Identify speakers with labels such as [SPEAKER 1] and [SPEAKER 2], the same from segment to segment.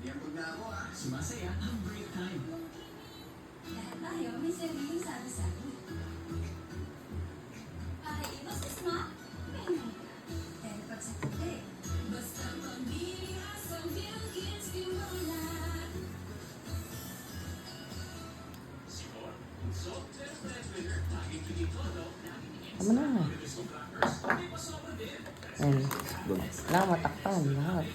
[SPEAKER 1] Yapag na ako Sumasaya ang break time.
[SPEAKER 2] Lahat tayo may sariling sabi-sabi. Para iba sa snack, may nangka. Pero pag sa kape, basta pamilya sa Wilkins Timola.
[SPEAKER 3] Tama na. Ayun. Wala, matakpan lahat.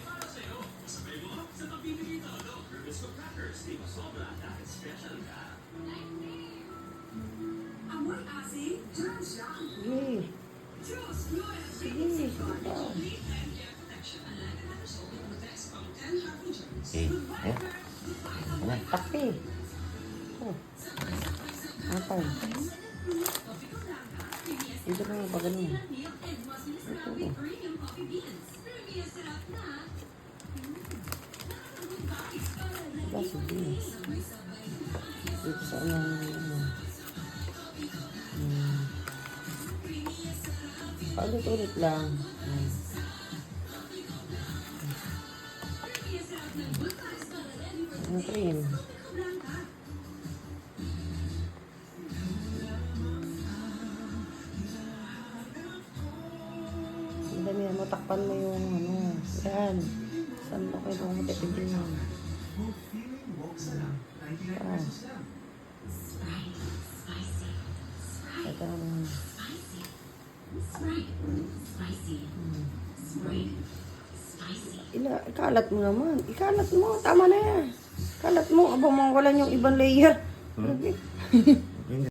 [SPEAKER 2] Amoy asin, turn shock.
[SPEAKER 3] Sige.
[SPEAKER 2] Juice, Noel,
[SPEAKER 3] Sige, sige pa. Ayan, takpi. Oh. Atay. Dito na ba ganun? Diba, sige. Dito sa paulit-ulit lang. Ang cream. Ang dami mo, takpan mo yung ano. Yan. Saan mo kayo kung matipid yun? Ito ang ikalat mo naman. Ikalat mo. Tama na yan. Ikalat mo. Abang mawalan yung ibang layer.